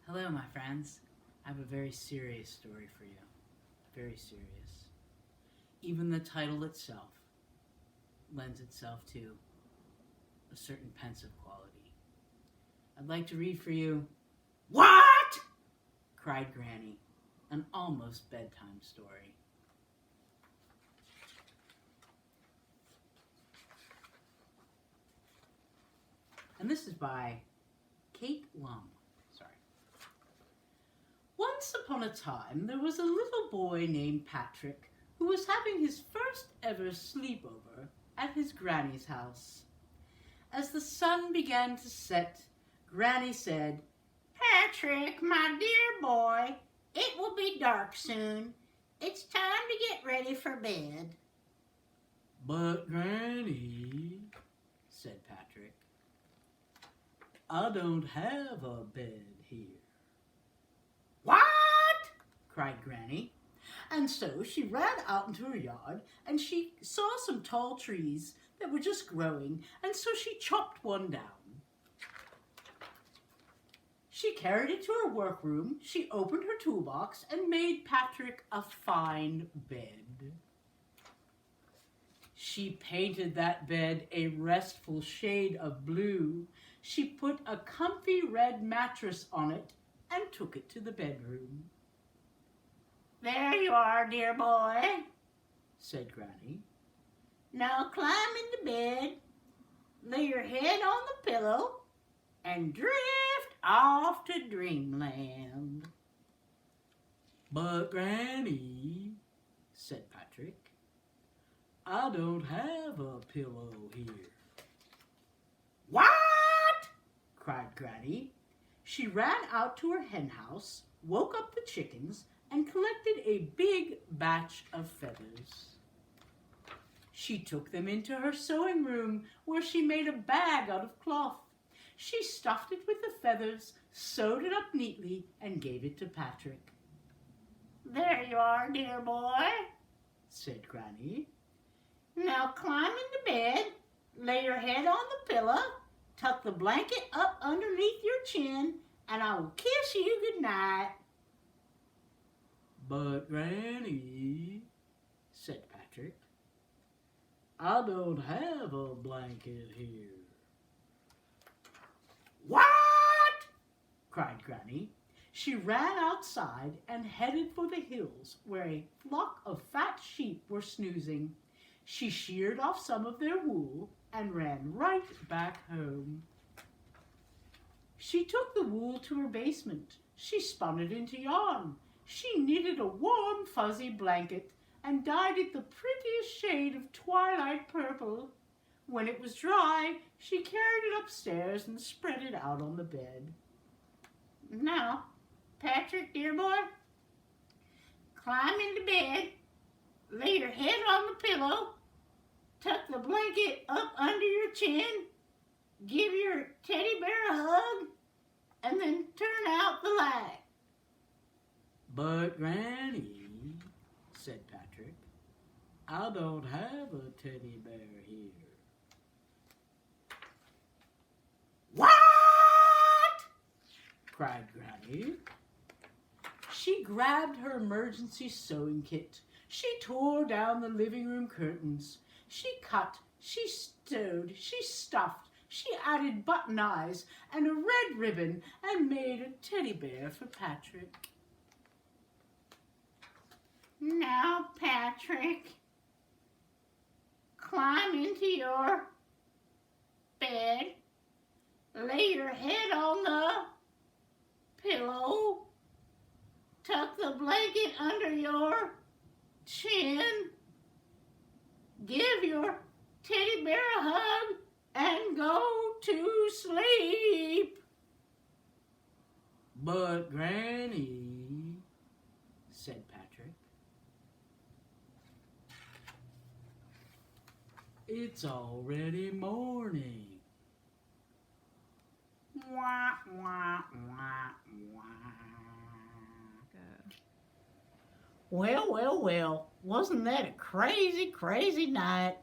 Hello, my friends. I have a very serious story for you. Very serious. Even the title itself lends itself to a certain pensive quality. I'd like to read for you, "What?" cried Granny, an almost bedtime story. And this is by Kate Lum. Once upon a time, there was a little boy named Patrick who was having his first ever sleepover at his granny's house. As the sun began to set, Granny said, "Patrick, my dear boy, it will be dark soon. It's time to get ready for bed." "But, Granny," said Patrick, "I don't have a bed here." "What?" cried Granny. And so she ran out into her yard and she saw some tall trees that were just growing, and so she chopped one down. She carried it to her workroom, she opened her toolbox and made Patrick a fine bed. She painted that bed a restful shade of blue. She put a comfy red mattress on it and took it to the bedroom. "There you are, dear boy," said Granny. "Now climb into bed, lay your head on the pillow, and drift off to dreamland." "But, Granny," said Patrick, "I don't have a pillow here." "What?" cried Granny. She ran out to her hen house, woke up the chickens, and collected a big batch of feathers. She took them into her sewing room, where she made a bag out of cloth. She stuffed it with the feathers, sewed it up neatly, and gave it to Patrick. "There you are, dear boy," said Granny. "Now climb into bed, lay your head on the pillow, tuck the blanket up underneath your chin, and I will kiss you goodnight." "But, Granny," said Patrick, "I don't have a blanket here." "What?" cried Granny. She ran outside and headed for the hills, where a flock of fat sheep were snoozing. She sheared off some of their wool and ran right back home. She took the wool to her basement. She spun it into yarn. She knitted a warm, fuzzy blanket and dyed it the prettiest shade of twilight purple. When it was dry, she carried it upstairs and spread it out on the bed. "Now, Patrick, dear boy, climb into bed, lay your head on the pillow, tuck the blanket up under your chin, give your teddy bear a hug, and then turn out the light." "But, Granny," said Patrick, "I don't have a teddy bear here." "What?" cried Granny. She grabbed her emergency sewing kit. She tore down the living room curtains. She cut, she sewed, she stuffed, she added button eyes and a red ribbon and made a teddy bear for Patrick. "Now, Patrick, climb into your bed, lay your head on the pillow, tuck the blanket under your chin, give your teddy bear a hug, and go to sleep." "But, Granny," said Patrick, "it's already morning." Wah, wah, wah, wah. Well, wasn't that a crazy, crazy night?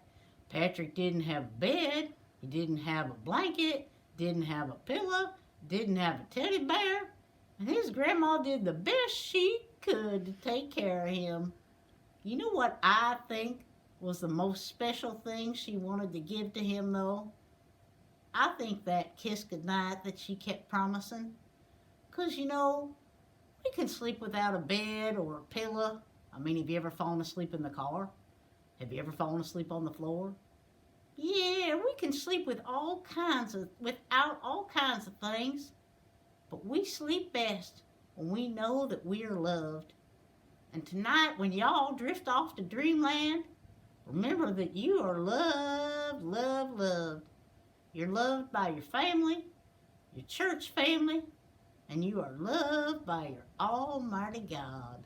Patrick didn't have a bed, he didn't have a blanket, didn't have a pillow, didn't have a teddy bear, And his grandma did the best she could to take care of him. You know what I think was the most special thing she wanted to give to him, though? I think that kiss goodnight that she kept promising. 'Cause, you know, we can sleep without a bed or a pillow. I mean, have you ever fallen asleep in the car? Have you ever fallen asleep on the floor? Yeah, we can sleep without all kinds of things. But we sleep best when we know that we are loved. And tonight, when y'all drift off to dreamland, remember that you are loved, loved, loved. You're loved by your family, your church family, and you are loved by your Almighty God.